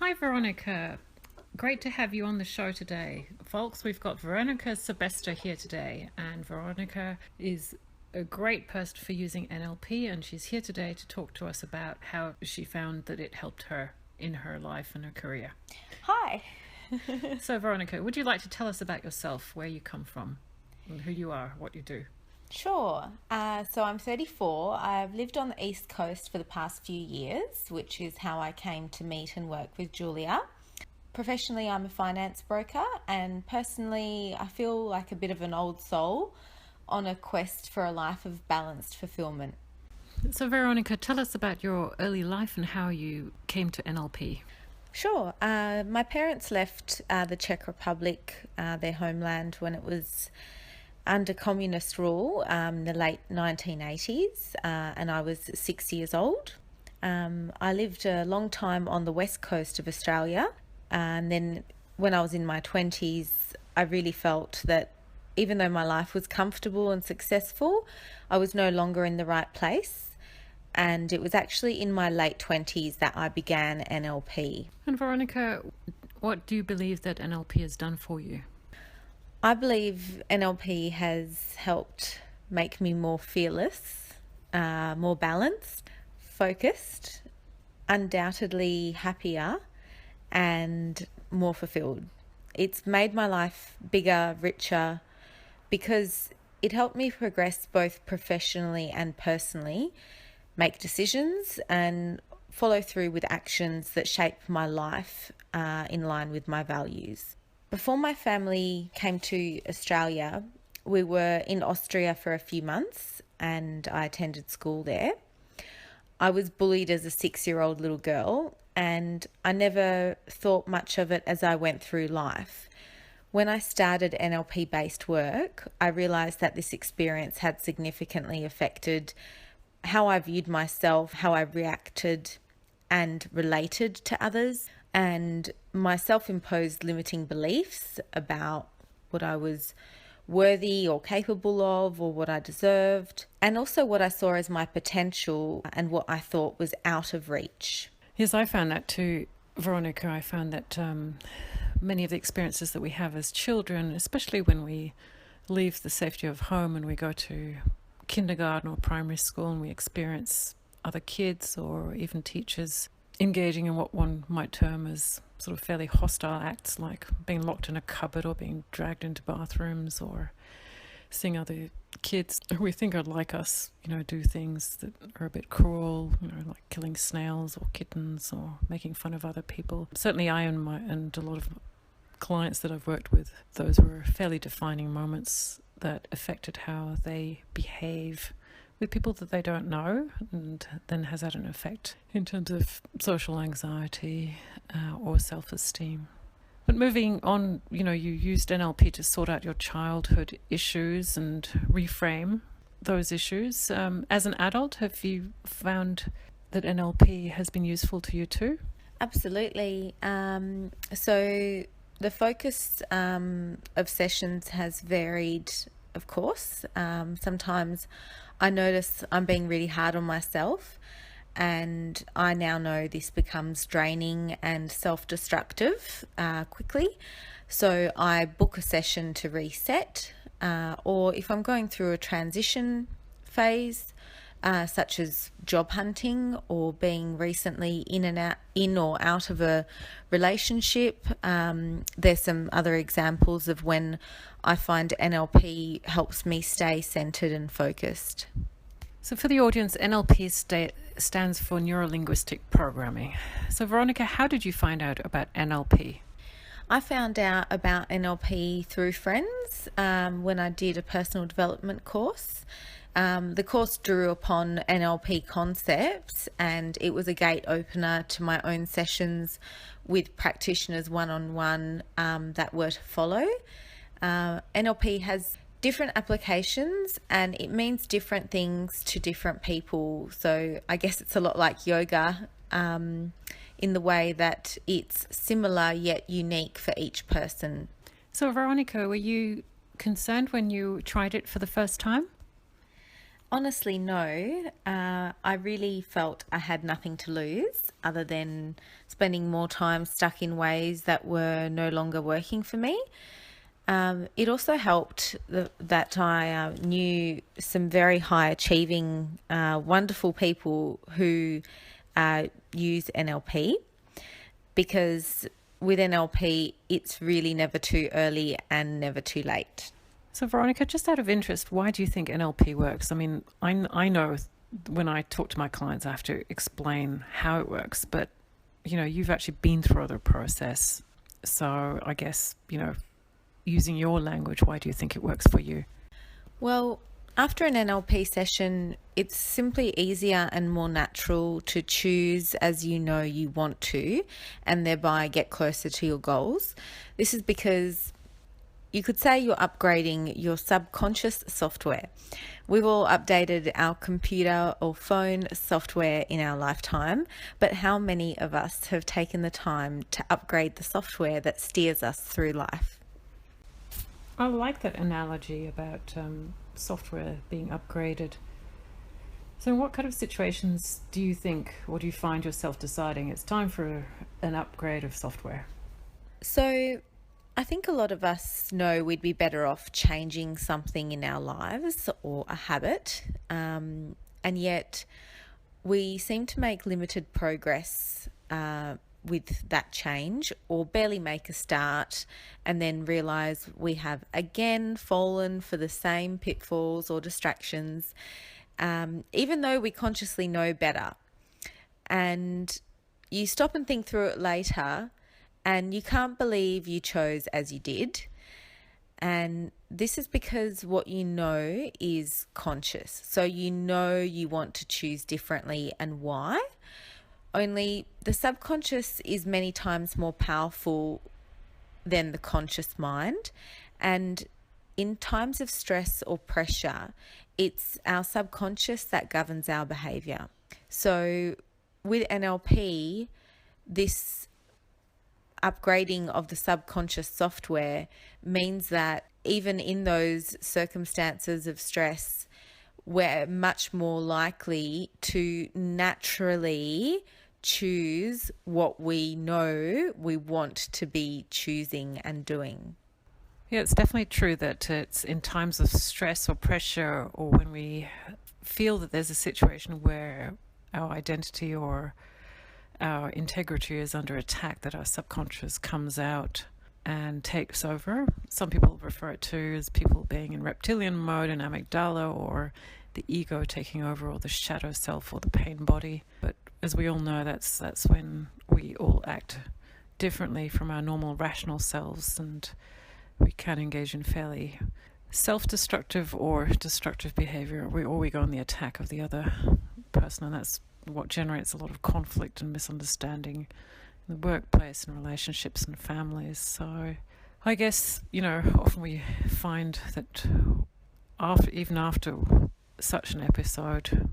Hi, Veronika. Great to have you on the show today. Folks, we've got Veronika Sebesta here today, and Veronika is a great person for using NLP, and she's here today to talk to us about how she found that it helped her in her life and her career. Hi. So, Veronika, would you like to tell us about yourself, where you come from, and who you are, what you do? Sure. So I'm 34. I've lived on the East Coast for the past few years, which is how I came to meet and work with Julia. Professionally, I'm a finance broker, and personally, I feel like a bit of an old soul on a quest for a life of balanced fulfillment. So, Veronika, tell us about your early life and how you came to NLP. Sure. My parents left the Czech Republic, their homeland, when it was under communist rule in the late 1980s, and I was 6 years old. I lived a long time on the west coast of Australia, and then when I was in my 20s, I really felt that even though my life was comfortable and successful, I was no longer in the right place. And it was actually in my late 20s that I began NLP. And, Veronika, what do you believe that NLP has done for you? I believe NLP has helped make me more fearless, more balanced, focused, undoubtedly happier, and more fulfilled. It's made my life bigger, richer, because it helped me progress both professionally and personally, make decisions, and follow through with actions that shape my life in line with my values. Before my family came to Australia, we were in Austria for a few months and I attended school there. I was bullied as a 6-year-old little girl, and I never thought much of it as I went through life. When I started NLP based work, I realised that this experience had significantly affected how I viewed myself, how I reacted and related to others, and my self-imposed limiting beliefs about what I was worthy or capable of or what I deserved, and also what I saw as my potential and what I thought was out of reach. Yes, I found that too, Veronika. I found that many of the experiences that we have as children, especially when we leave the safety of home and we go to kindergarten or primary school and we experience other kids or even teachers engaging in what one might term as sort of fairly hostile acts, like being locked in a cupboard or being dragged into bathrooms, or seeing other kids who we think are like us, do things that are a bit cruel, like killing snails or kittens or making fun of other people. Certainly I and a lot of clients that I've worked with, those were fairly defining moments that affected how they behave with people that they don't know, and then has had an effect in terms of social anxiety or self-esteem. But moving on, you used NLP to sort out your childhood issues and reframe those issues. As an adult, have you found that NLP has been useful to you too? Absolutely. So the focus of sessions has varied, of course. Sometimes I notice I'm being really hard on myself, and I now know this becomes draining and self-destructive quickly. So I book a session to reset, or if I'm going through a transition phase, such as job hunting or being recently in or out of a relationship. There's some other examples of when I find NLP helps me stay centered and focused. So for the audience, NLP stands for Neuro-Linguistic Programming. So Veronika, how did you find out about NLP? I found out about NLP through friends when I did a personal development course. The course drew upon NLP concepts, and it was a gate opener to my own sessions with practitioners one-on-one that were to follow. NLP has different applications and it means different things to different people. So I guess it's a lot like yoga in the way that it's similar yet unique for each person. So Veronika, were you concerned when you tried it for the first time? Honestly, no. I really felt I had nothing to lose other than spending more time stuck in ways that were no longer working for me. It also helped that I knew some very high achieving, wonderful people who use NLP, because with NLP, it's really never too early and never too late. So, Veronika, just out of interest, why do you think NLP works? I mean, I know when I talk to my clients, I have to explain how it works, but, you've actually been through the process. So I guess, using your language, why do you think it works for you? Well, after an NLP session, it's simply easier and more natural to choose as you know you want to, and thereby get closer to your goals. This is because you could say you're upgrading your subconscious software. We've all updated our computer or phone software in our lifetime, but how many of us have taken the time to upgrade the software that steers us through life? I like that analogy about software being upgraded. So in what kind of situations do you think, or do you find yourself deciding it's time for an upgrade of software? So I think a lot of us know we'd be better off changing something in our lives or a habit, and yet we seem to make limited progress with that change, or barely make a start, and then realise we have again fallen for the same pitfalls or distractions, even though we consciously know better. And you stop and think through it later, and you can't believe you chose as you did. And this is because what you know is conscious. So you know you want to choose differently, and why. Only the subconscious is many times more powerful than the conscious mind. And in times of stress or pressure, it's our subconscious that governs our behavior. So with NLP, this upgrading of the subconscious software means that even in those circumstances of stress, we're much more likely to naturally choose what we know we want to be choosing and doing. Yeah, it's definitely true that it's in times of stress or pressure, or when we feel that there's a situation where our identity or our integrity is under attack, that our subconscious comes out and takes over. Some people refer it to as people being in reptilian mode and amygdala, or the ego taking over, or the shadow self, or the pain body. But as we all know, that's when we all act differently from our normal rational selves, and we can engage in fairly self-destructive or destructive behavior, or we go on the attack of the other person, and that's what generates a lot of conflict and misunderstanding in the workplace and relationships and families. So I guess, often we find that even after such an episode,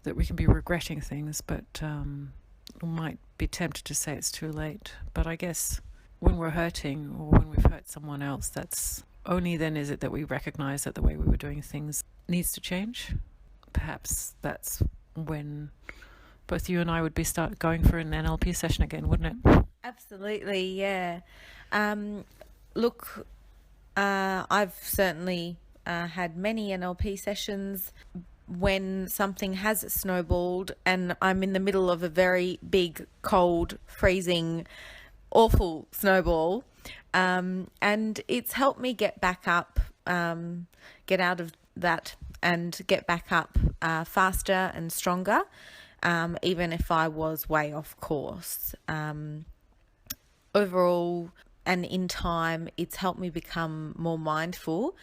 that we can be regretting things, but we might be tempted to say it's too late. But I guess when we're hurting, or when we've hurt someone else, that's only then is it that we recognize that the way we were doing things needs to change. Perhaps that's when both you and I would be start going for an NLP session again, wouldn't it? Absolutely, yeah. Look, I've certainly had many NLP sessions when something has snowballed and I'm in the middle of a very big, cold, freezing, awful snowball. And it's helped me get back up, get out of that and get back up faster and stronger, even if I was way off course. Overall, and in time, it's helped me become more mindful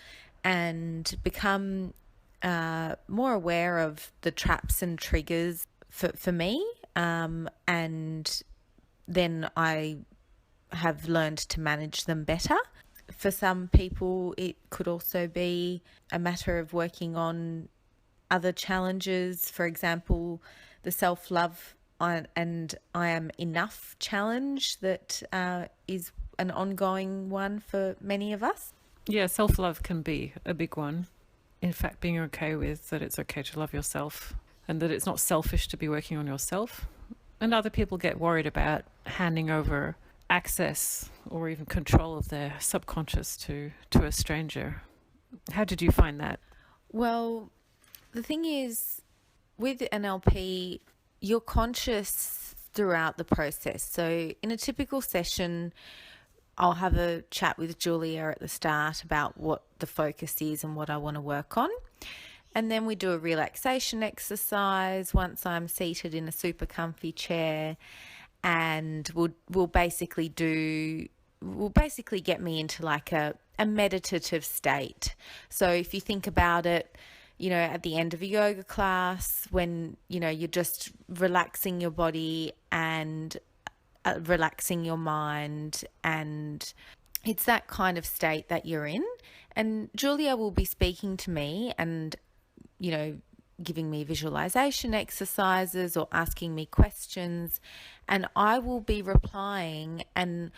and become more aware of the traps and triggers for me. And then I have learned to manage them better. For some people, it could also be a matter of working on other challenges. For example, the self-love and I am enough challenge that is an ongoing one for many of us. Yeah, self-love can be a big one. in fact being okay with that it's okay to love yourself and that it's not selfish to be working on yourself. And other people get worried about handing over access or even control of their subconscious to a stranger. How did you find that? Well, the thing is, with NLP, you're conscious throughout the process. So in a typical session, I'll have a chat with Julia at the start about what the focus is and what I want to work on. And then we do a relaxation exercise once I'm seated in a super comfy chair, and we'll basically get me into like a meditative state. So if you think about it, at the end of a yoga class, when, you're just relaxing your body and relaxing your mind, and it's that kind of state that you're in. And Julia will be speaking to me and, giving me visualization exercises or asking me questions, and I will be replying, and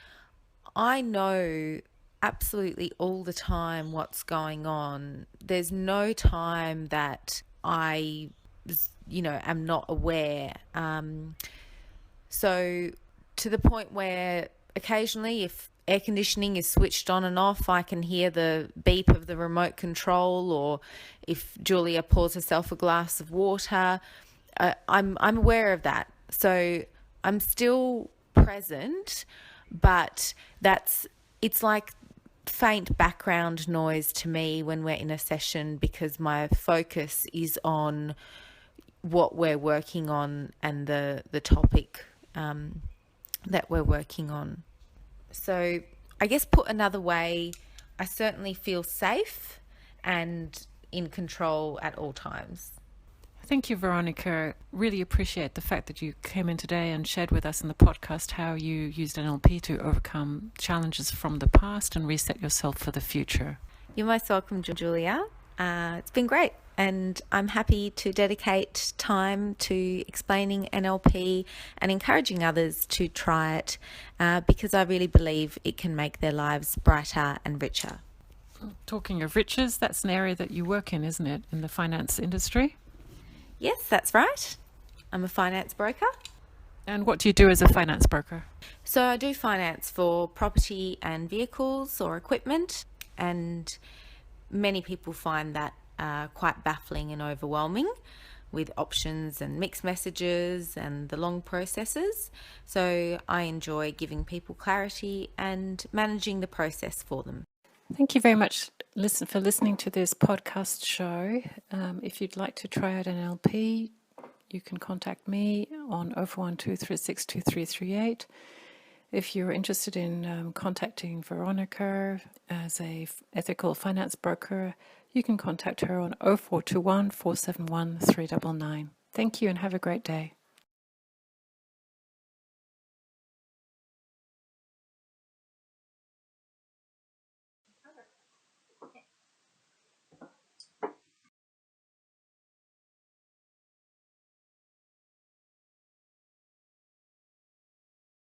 I know absolutely all the time what's going on. There's no time that I, am not aware. So to the point where occasionally, if air conditioning is switched on and off, I can hear the beep of the remote control, or if Julia pours herself a glass of water, I'm aware of that. So I'm still present, but it's like faint background noise to me when we're in a session, because my focus is on what we're working on and the topic that we're working on. So I guess, put another way, I certainly feel safe and in control at all times. Thank you, Veronika. Really appreciate the fact that you came in today and shared with us in the podcast how you used NLP to overcome challenges from the past and reset yourself for the future. You're most welcome, Julia. It's been great. And I'm happy to dedicate time to explaining NLP and encouraging others to try it, because I really believe it can make their lives brighter and richer. Talking of riches, that's an area that you work in, isn't it, in the finance industry? Yes, that's right. I'm a finance broker. And what do you do as a finance broker? So I do finance for property and vehicles or equipment, and many people find that quite baffling and overwhelming, with options and mixed messages and the long processes. So I enjoy giving people clarity and managing the process for them. Thank you very much for listening to this podcast show. If you'd like to try out NLP, you can contact me on 0412362338. If you're interested in contacting Veronika as a ethical finance broker, you can contact her on 0421 471 399. Thank you and have a great day.